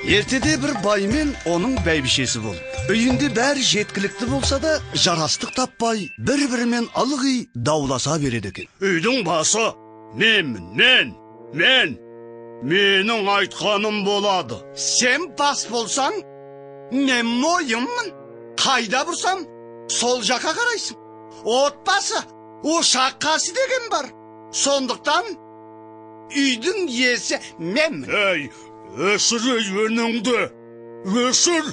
Ертеде bir bay men onun бәйбішесі болып. Үйінде бәрі жеткілікті болса да, жарастық таппай, бір-бірімен ылғи дауласа береді екен. Үйдің басы менмін. Менің айтқаным болады. Сен бас болсаң, мен мойынмын. Қайда бұрсам, сол жаққа қарайсың. Отбасы, ошақ-қасы деген бар. Сондықтан үйдің иесі менмін. Ей, өшір өніңді. Өшір.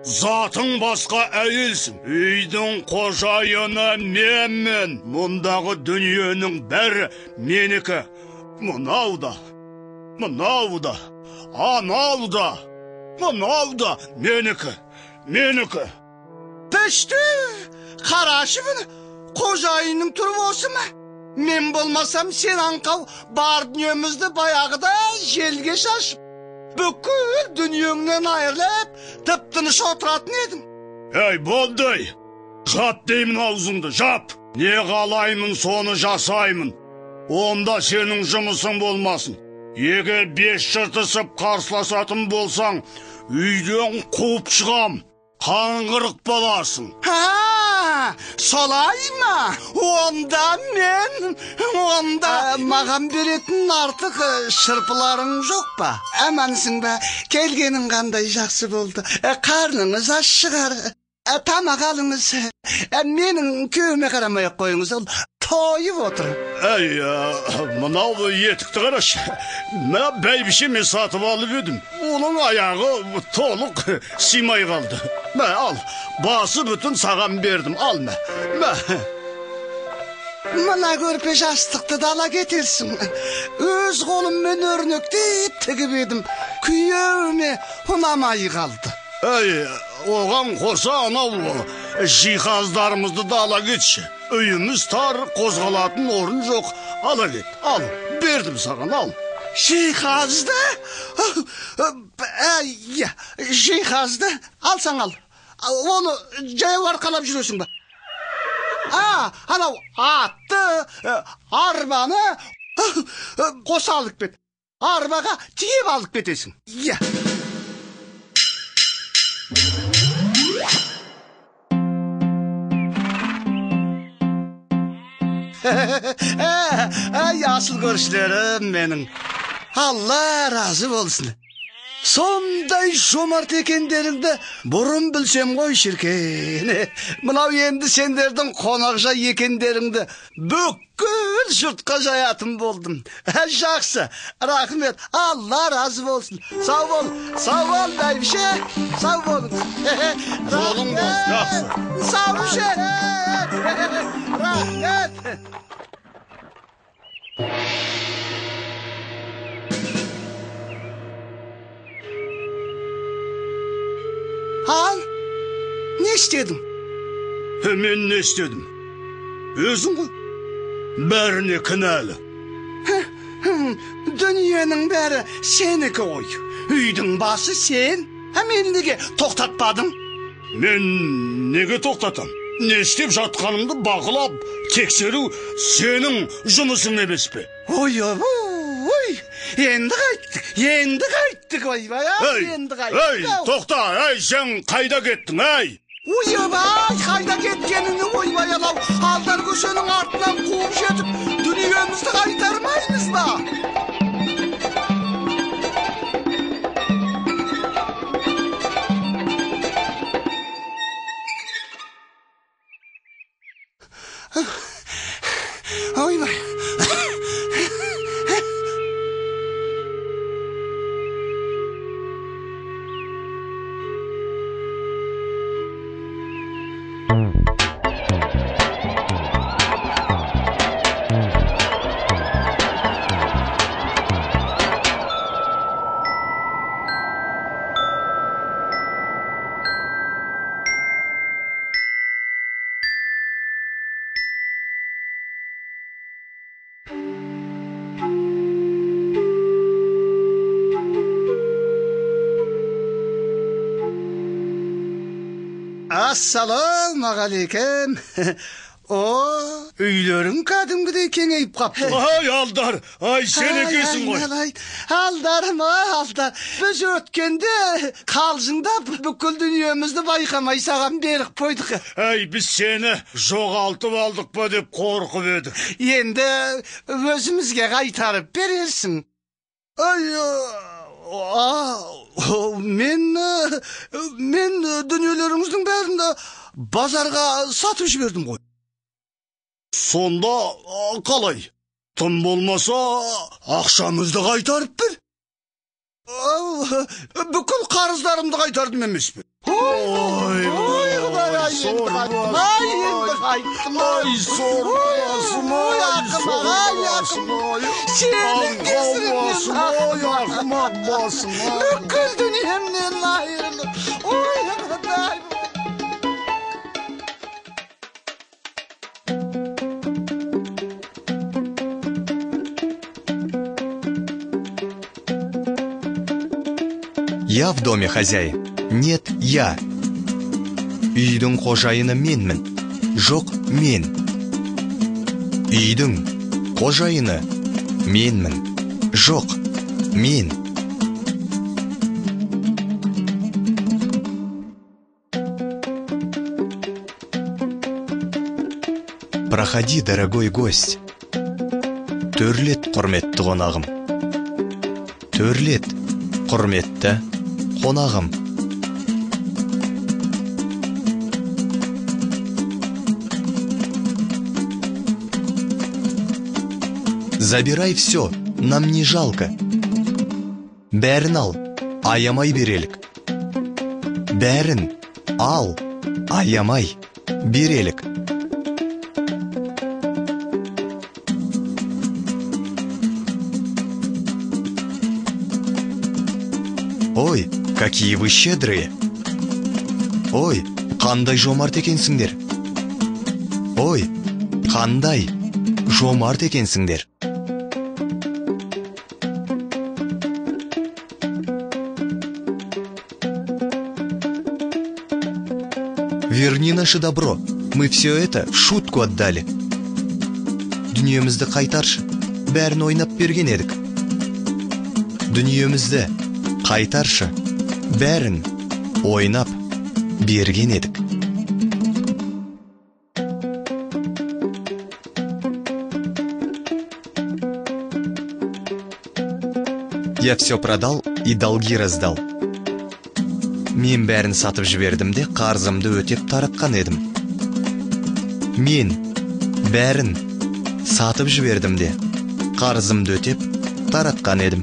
Затың басқа әйелсің. Үйдің қожайыны менмін. Мұндағы дүниенің бәрі менікі. Мынау да, анау да менікі. Пішті, қарашы бұны, қожайының түрі осы ма? Мен болмасам сен аңқау бар дүниемізді баяғыда желге шашып, бүкіл дүниеңнен айырылып, тып-тыныш отыратын едім. Ей, болды! Жап деймін аузыңды, жап! Не қалаймын, соны жасаймын. Онда сенің жұмысың болмасын. Егер 5 жыртысып қарсыласатын болсаң, үйден қуып шығам. Қаңғырық боласың. Ха, солай ма? Онда маған беретін артық шырпыларың жоқ па? Амансың ба? Келгенің қандай жақсы болды. Қарныңыз аш шығар. Тамақ алыңыз. Менің күйеуіме қарамай қойыңыз, ол тойып отыр. Ей, мынау етікті қарашы. Мына бәйбішеме сатып алып едім. Оның аяғы толық симай қалды. Ал, басы бүтін саған бердім, ал мә. Мына көрпе жастықты дала кетерсің. Өз қолыммен өрнектеп тігіп едім. Күйеуіме ұнамай қалды. Ей, оған қоса анау жиһаздарымызды да ала кетші. Үйіміз тар, қозғалатын орын жоқ. Ала кет, ал, бердім саған, ал. Жиһазды? Жиһазды? Алсаң ал. Оны жаяу арқалап жүресің ба? Анау атты, арбаны қоса алып кет. Арбаға тиеп алып кетесің. Asıl görüşlerim менің. Allah razı olsun. Сондай жомарт екендеріңді бұрын білсем ғой шіркен. Мынау енді сендердің қонақжай екендеріңді бүкіл жұртқа жаятын болдым. Жақсы, рахмет, Allah разы болсын. Сау бол бәйбіше, сау болыңыз. Жолың бол, жақсы. Сау ше, рахмет. Ал, не істедің? Мен не істедім? Өзің ғой? Бәріне кінәлі. Дүниенің бәрі сенікі ғой. Үйдің басы сен. Мен неге тоқтатпадың? Мен неге тоқтатам? Не істеп жатқанымды бақылап, тексеру сенің жұмысың емес пе? Ой, енді қайттық, ойбай, енді қайттық. Ей, тоқта, сен қайда кеттің, ей? Ойбай, қайда кеткеніңі ойбай алау, алдар көшенің артынан қуып жетіп, дүниемізді қайтармаймыз ба? Ойбай. Assalamu alaikum. O Üylörün kadimgidey kengeyip kaptı. Ay Aldar, ay sen ekesin koy. Aldarım aldar. Biz ötkende kalsında bükül dünyamızda baykamay sağam berik koyduk. Ay biz seni жоғалтып aldık mı dep korkup edik. Endi özümüzge kaytarıp verirsin. Ay, men dünyalaryňyzyň bärinde bazarga satyp jibirdim goý. Sonda kalay. Tım bolmasa akşamızda kaytarıp bir. Bükül karızlarımda kaytardım emismi. Ay sormasın. Senin kesinlikle akmak basın. Bükül dünyamdan ayrılıp. Oy Hıday. Я в доме хозяин. Нет, я. Үйдің қожайыны менмін. Жоқ, мен. Үйдің қожайыны менмін. Жоқ, мен. Проходи, дорогой гость. Төрлет, құрметті қонағым. Төрлет, құрметті қонағым. Забирай все, нам не жалко. Бәрін ал, аямай берелік. Бәрін ал, аямай берелік. Ой, какие вы щедрые. Ой, қандай жомарт екенсіңдер. Ой, қандай жомарт екенсіңдер. Верни наше добро. Мы все это в шутку отдали. Дүниемізді қайтаршы. Бәрін ойнап берген едік. Дүниемізді қайтаршы. Бәрін ойнап берген едік. Я все продал и долги раздал. Мен бәрін сатып жібердім де қарзымды өтеп таратқан едім. Мен бәрін сатып жібердім де қарзымды өтеп таратқан едім.